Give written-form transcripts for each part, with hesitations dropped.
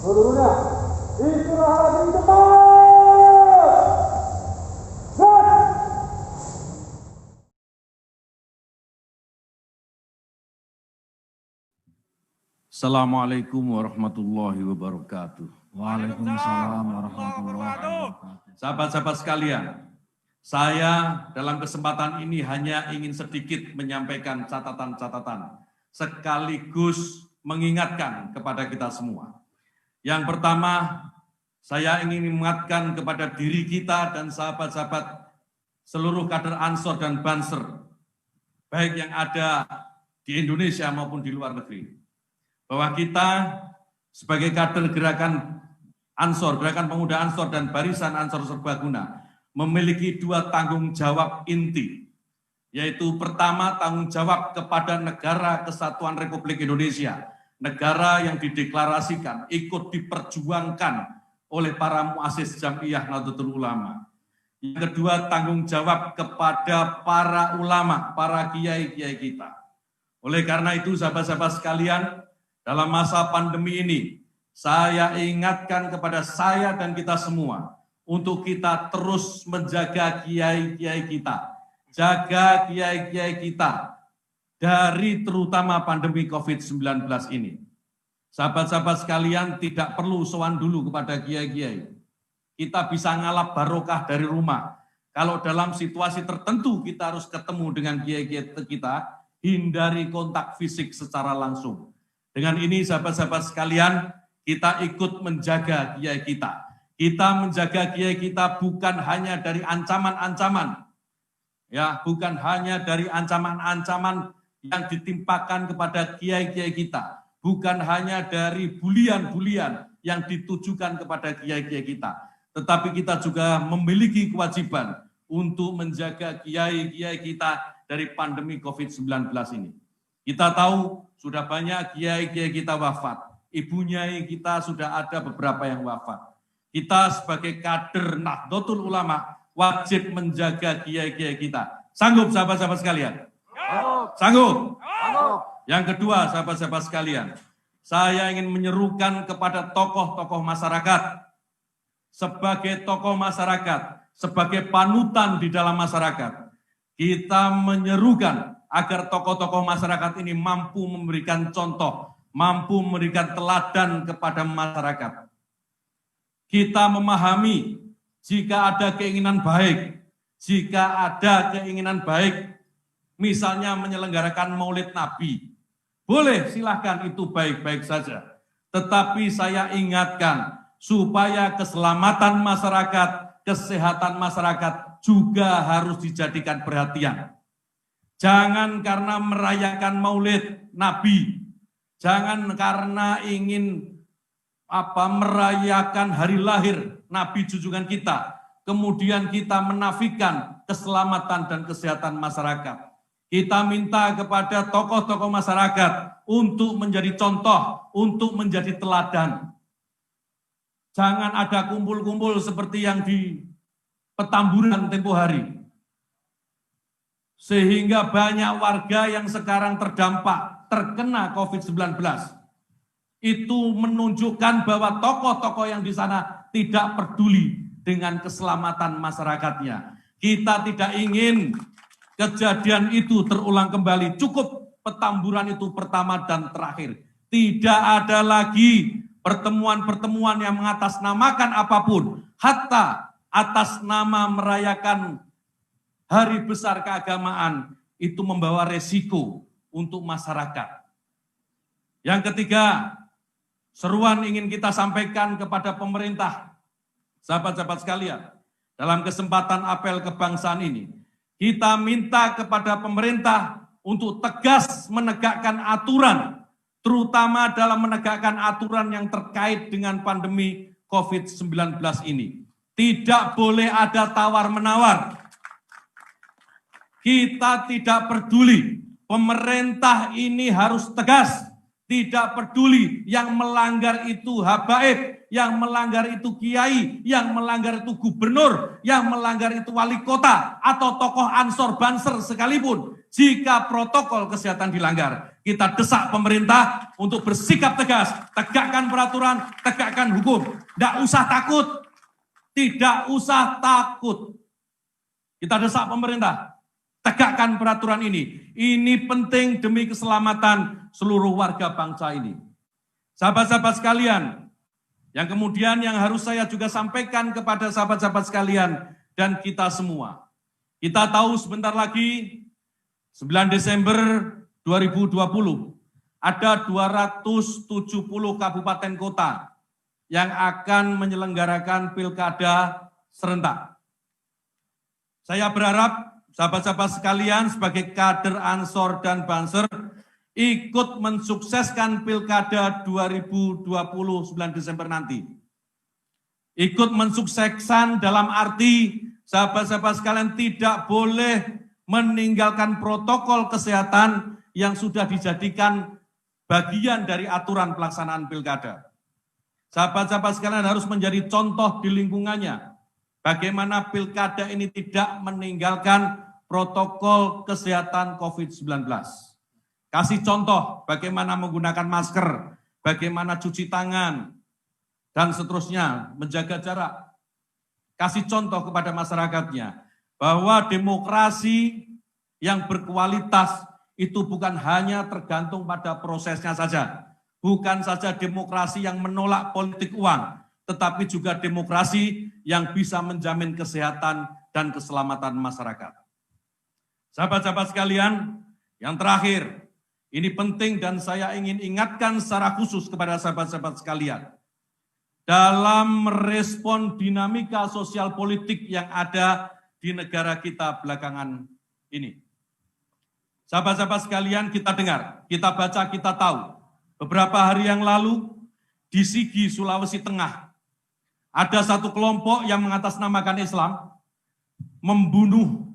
Seluruhnya istirahat di tempat. Gerak. Assalamualaikum warahmatullahi wabarakatuh. Waalaikumsalam warahmatullahi wabarakatuh. Sahabat-sahabat sekalian, saya dalam kesempatan ini hanya ingin sedikit menyampaikan catatan-catatan sekaligus mengingatkan kepada kita semua. Yang pertama, saya ingin mengingatkan kepada diri kita dan sahabat-sahabat seluruh kader Ansor dan Banser, baik yang ada di Indonesia maupun di luar negeri, bahwa kita sebagai kader gerakan Ansor, Gerakan Pemuda Ansor dan Barisan Ansor Serbaguna memiliki dua tanggung jawab inti, yaitu pertama tanggung jawab kepada Negara Kesatuan Republik Indonesia, negara yang dideklarasikan, ikut diperjuangkan oleh para muassis Jam'iyah Nahdlatul Ulama. Yang kedua tanggung jawab kepada para ulama, para kiai-kiai kita. Oleh karena itu sahabat-sahabat sekalian, dalam masa pandemi ini, saya ingatkan kepada saya dan kita semua untuk kita terus menjaga kiai-kiai kita, jaga kiai-kiai kita dari terutama pandemi COVID-19 ini. Sahabat-sahabat sekalian, tidak perlu sowan dulu kepada kiai-kiai. Kita bisa ngalap barokah dari rumah. Kalau dalam situasi tertentu kita harus ketemu dengan kiai-kiai kita, hindari kontak fisik secara langsung. Dengan ini sahabat-sahabat sekalian, kita ikut menjaga kiai kita. Kita menjaga kiai kita bukan hanya dari ancaman-ancaman, ya, bukan hanya dari ancaman-ancaman yang ditimpakan kepada kiai-kiai kita, bukan hanya dari bulian-bulian yang ditujukan kepada kiai-kiai kita, tetapi kita juga memiliki kewajiban untuk menjaga kiai-kiai kita dari pandemi COVID-19 ini. Kita tahu sudah banyak kiai-kiai kita wafat, ibunya kita sudah ada beberapa yang wafat. Kita sebagai kader Nahdlatul Ulama wajib menjaga kiai-kiai kita. Sanggup sahabat-sahabat sekalian? Sanggup? Yang kedua sahabat-sahabat sekalian, saya ingin menyerukan kepada tokoh-tokoh masyarakat, sebagai tokoh masyarakat, sebagai panutan di dalam masyarakat, kita menyerukan agar tokoh-tokoh masyarakat ini mampu memberikan contoh, mampu memberikan teladan kepada masyarakat. Kita memahami jika ada keinginan baik, misalnya menyelenggarakan Maulid Nabi, boleh silahkan, itu baik-baik saja. Tetapi saya ingatkan supaya keselamatan masyarakat, kesehatan masyarakat juga harus dijadikan perhatian. Jangan karena merayakan Maulid Nabi, jangan karena ingin merayakan hari lahir Nabi junjungan kita, kemudian kita menafikan keselamatan dan kesehatan masyarakat. Kita minta kepada tokoh-tokoh masyarakat untuk menjadi contoh, untuk menjadi teladan. Jangan ada kumpul-kumpul seperti yang di Petamburan tempo hari. Sehingga banyak warga yang sekarang terdampak, terkena COVID-19. Itu menunjukkan bahwa tokoh-tokoh yang di sana tidak peduli dengan keselamatan masyarakatnya. Kita tidak ingin kejadian itu terulang kembali. Cukup Petamburan itu pertama dan terakhir. Tidak ada lagi pertemuan-pertemuan yang mengatasnamakan apapun, hatta atas nama merayakan hari besar keagamaan, itu membawa resiko untuk masyarakat. Yang ketiga, seruan ingin kita sampaikan kepada pemerintah, sahabat-sahabat sekalian, dalam kesempatan apel kebangsaan ini, kita minta kepada pemerintah untuk tegas menegakkan aturan, terutama dalam menegakkan aturan yang terkait dengan pandemi COVID-19 ini. Tidak boleh ada tawar-menawar. Kita tidak peduli, pemerintah ini harus tegas. Tidak peduli yang melanggar itu habaib, yang melanggar itu kiai, yang melanggar itu gubernur, yang melanggar itu wali kota, atau tokoh Ansor Banser sekalipun. Jika protokol kesehatan dilanggar, kita desak pemerintah untuk bersikap tegas, tegakkan peraturan, tegakkan hukum. Tidak usah takut, tidak usah takut. Kita desak pemerintah, tegakkan peraturan ini. Ini penting demi keselamatan seluruh warga bangsa ini. Sahabat-sahabat sekalian, yang kemudian yang harus saya juga sampaikan kepada sahabat-sahabat sekalian dan kita semua. Kita tahu sebentar lagi 9 Desember 2020 ada 270 kabupaten kota yang akan menyelenggarakan pilkada serentak. Saya berharap sahabat-sahabat sekalian sebagai kader Ansor dan Banser ikut mensukseskan pilkada 2020 9 Desember nanti. Ikut mensukseskan dalam arti sahabat-sahabat sekalian tidak boleh meninggalkan protokol kesehatan yang sudah dijadikan bagian dari aturan pelaksanaan pilkada. Sahabat-sahabat sekalian harus menjadi contoh di lingkungannya. Bagaimana pilkada ini tidak meninggalkan protokol kesehatan COVID-19. Kasih contoh bagaimana menggunakan masker, bagaimana cuci tangan, dan seterusnya, menjaga jarak. Kasih contoh kepada masyarakatnya bahwa demokrasi yang berkualitas itu bukan hanya tergantung pada prosesnya saja. Bukan saja demokrasi yang menolak politik uang, tetapi juga demokrasi yang bisa menjamin kesehatan dan keselamatan masyarakat. Sahabat-sahabat sekalian, yang terakhir, ini penting dan saya ingin ingatkan secara khusus kepada sahabat-sahabat sekalian. Dalam merespon dinamika sosial politik yang ada di negara kita belakangan ini. Sahabat-sahabat sekalian, kita dengar, kita baca, kita tahu. Beberapa hari yang lalu, di Sigi, Sulawesi Tengah, ada satu kelompok yang mengatasnamakan Islam, membunuh,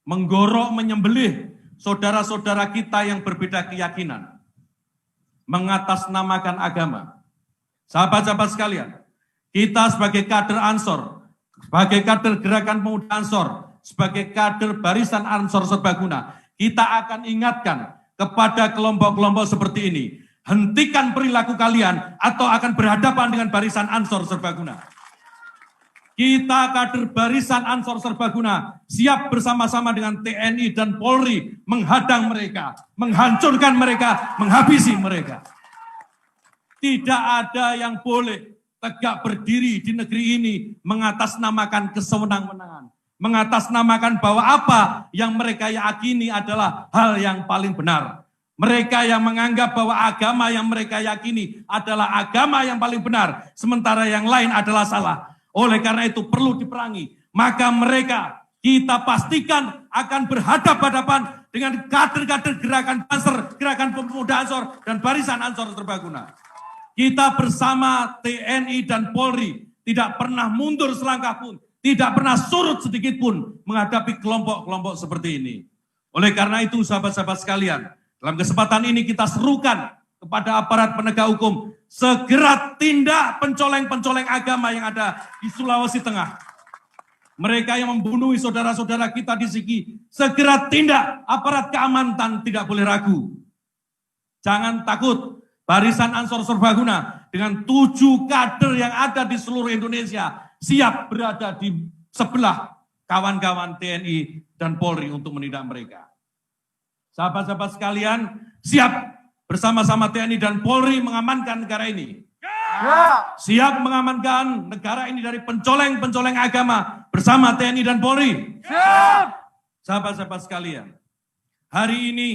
menggorok, menyembelih saudara-saudara kita yang berbeda keyakinan, mengatasnamakan agama. Sahabat-sahabat sekalian, kita sebagai kader Ansor, sebagai kader Gerakan Pemuda Ansor, sebagai kader Barisan Ansor Serbaguna, kita akan ingatkan kepada kelompok-kelompok seperti ini, hentikan perilaku kalian atau akan berhadapan dengan Barisan Ansor Serbaguna. Kita kader Barisan Ansor Serbaguna siap bersama-sama dengan TNI dan Polri menghadang mereka, menghancurkan mereka, menghabisi mereka. Tidak ada yang boleh tegak berdiri di negeri ini mengatasnamakan kesewenang-wenangan, mengatasnamakan bahwa apa yang mereka yakini adalah hal yang paling benar. Mereka yang menganggap bahwa agama yang mereka yakini adalah agama yang paling benar, sementara yang lain adalah salah. Oleh karena itu perlu diperangi. Maka mereka kita pastikan akan berhadapan-hadapan dengan kader-kader Gerakan Banser, Gerakan Pemuda Ansor, dan Barisan Ansor Serbaguna. Kita bersama TNI dan Polri tidak pernah mundur selangkah pun, tidak pernah surut sedikit pun menghadapi kelompok-kelompok seperti ini. Oleh karena itu sahabat-sahabat sekalian, dalam kesempatan ini kita serukan kepada aparat penegak hukum, segera tindak pencoleng-pencoleng agama yang ada di Sulawesi Tengah. Mereka yang membunuh saudara-saudara kita di Sigi, segera tindak, aparat keamanan tidak boleh ragu. Jangan takut, Barisan Ansor Serbaguna dengan 7 kader yang ada di seluruh Indonesia siap berada di sebelah kawan-kawan TNI dan Polri untuk menindak mereka. Sahabat-sahabat sekalian, siap bersama-sama TNI dan Polri mengamankan negara ini. Siap mengamankan negara ini dari pencoleng-pencoleng agama bersama TNI dan Polri. Sahabat-sahabat sekalian, hari ini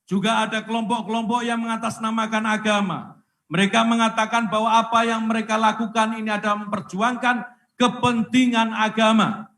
juga ada kelompok-kelompok yang mengatasnamakan agama. Mereka mengatakan bahwa apa yang mereka lakukan ini adalah memperjuangkan kepentingan agama.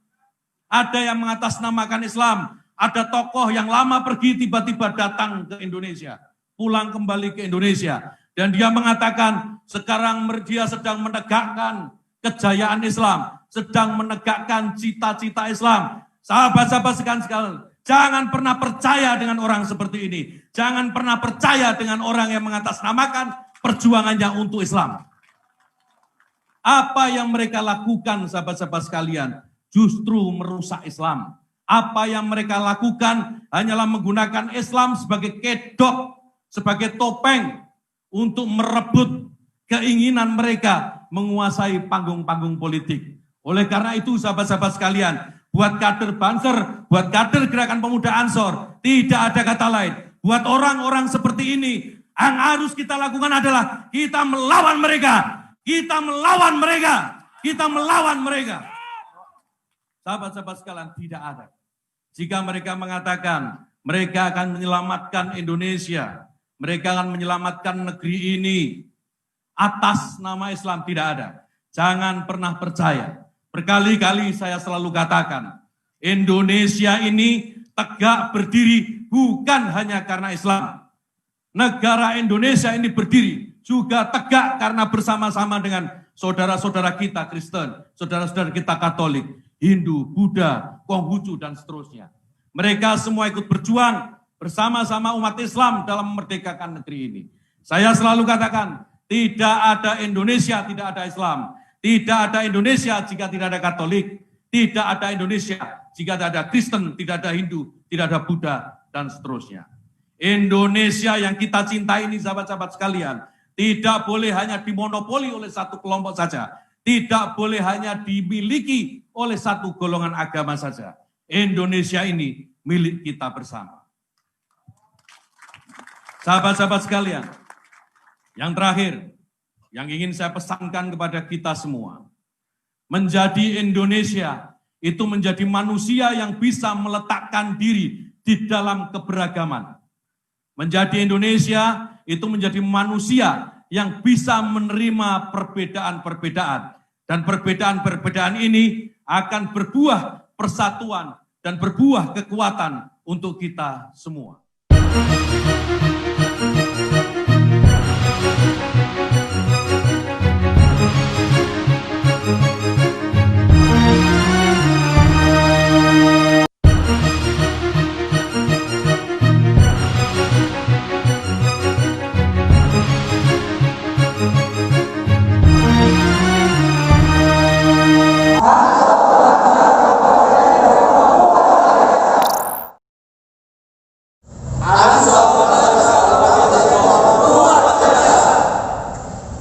Ada yang mengatasnamakan Islam, ada tokoh yang lama pergi tiba-tiba datang ke Indonesia, pulang kembali ke Indonesia. Dan dia mengatakan sekarang dia sedang menegakkan kejayaan Islam, sedang menegakkan cita-cita Islam. Sahabat-sahabat sekalian, jangan pernah percaya dengan orang seperti ini. Jangan pernah percaya dengan orang yang mengatasnamakan perjuangannya untuk Islam. Apa yang mereka lakukan sahabat-sahabat sekalian justru merusak Islam. Apa yang mereka lakukan hanyalah menggunakan Islam sebagai kedok sebagai topeng untuk merebut keinginan mereka menguasai panggung-panggung politik. Oleh karena itu, sahabat-sahabat sekalian, buat kader Banser, buat kader Gerakan Pemuda Ansor, tidak ada kata lain. Buat orang-orang seperti ini, yang harus kita lakukan adalah kita melawan mereka. Kita melawan mereka. Kita melawan mereka. Sahabat-sahabat sekalian, tidak ada. Jika mereka mengatakan mereka akan menyelamatkan Indonesia, mereka akan menyelamatkan negeri ini atas nama Islam, tidak ada. Jangan pernah percaya. Berkali-kali saya selalu katakan, Indonesia ini tegak berdiri bukan hanya karena Islam. Negara Indonesia ini berdiri juga tegak karena bersama-sama dengan saudara-saudara kita Kristen, saudara-saudara kita Katolik, Hindu, Buddha, Konghucu, dan seterusnya. Mereka semua ikut berjuang bersama-sama umat Islam dalam memerdekakan negeri ini. Saya selalu katakan, tidak ada Indonesia, tidak ada Islam. Tidak ada Indonesia jika tidak ada Katolik. Tidak ada Indonesia jika tidak ada Kristen, tidak ada Hindu, tidak ada Buddha, dan seterusnya. Indonesia yang kita cintai ini, sahabat-sahabat sekalian, tidak boleh hanya dimonopoli oleh satu kelompok saja. Tidak boleh hanya dimiliki oleh satu golongan agama saja. Indonesia ini milik kita bersama. Sahabat-sahabat sekalian, yang terakhir, yang ingin saya pesankan kepada kita semua, menjadi Indonesia itu menjadi manusia yang bisa meletakkan diri di dalam keberagaman. Menjadi Indonesia itu menjadi manusia yang bisa menerima perbedaan-perbedaan. Dan perbedaan-perbedaan ini akan berbuah persatuan dan berbuah kekuatan untuk kita semua.